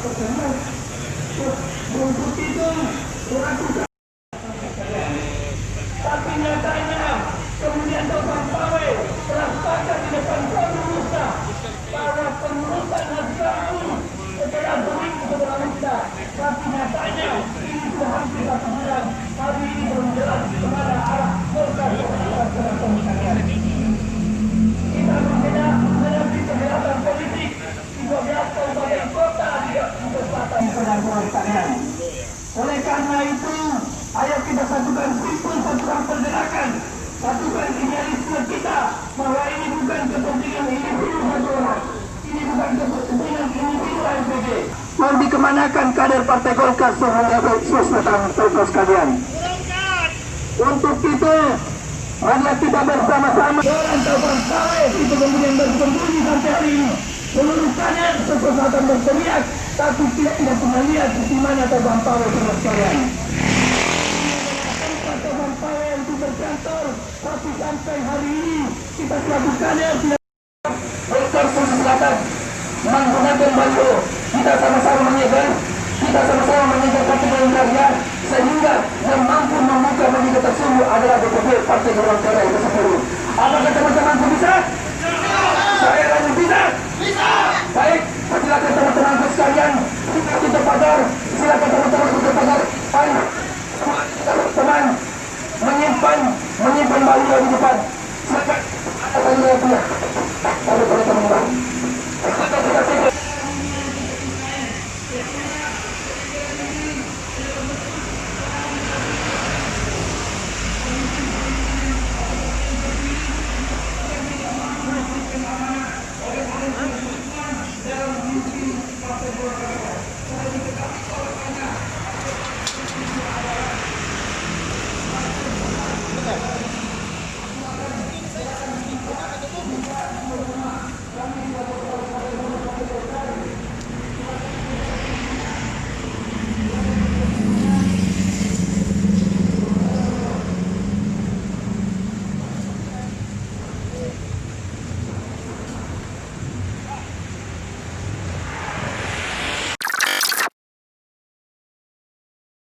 Untuk itu melakukan, tapi nyatanya kemudian Bang Pawe telah sepakat di depan pemerintah bahwa pengurusan nasional setelah beribu kepada kita, tapi nyatanya ini sudah hampir 1 bulan, hari ini belum jelas kemana arah kita menghadapi kejahatan politik 13 kabupaten kota di selatan penanggulangan sekalian. Oleh karena itu, ayo kita satukan simpul, satukan pergerakan, satukan idealisme kita bahwa ini bukan kepentingan individu satu orang, ini bukan kepentingan individu ANPD. Mau dikemanakan kader Partai Golkar sebagai saudara sekalian? Untuk itu, marilah kita bersama-sama atau bersama itu kemudian bersembunyi sampai hari ini. Seluruh kader sesuatu berteriak, tapi tidak pernah lihat di mana Bang Pawe sama sekalian. Bang Pawe itu berkantor, tapi sampai hari ini kita selaku kader tidak Golkar Sulawesi Selatan menggunakan baju. Kita sama-sama menyegar, kita sama-sama menyegar Partai Golkar, sehingga yang mampu membuka media tersebut adalah DPP Partai Golkar yang ke-10. Apakah teman-teman bisa? Saya lagi bisa? Bisa. Baik, silakan teman-teman.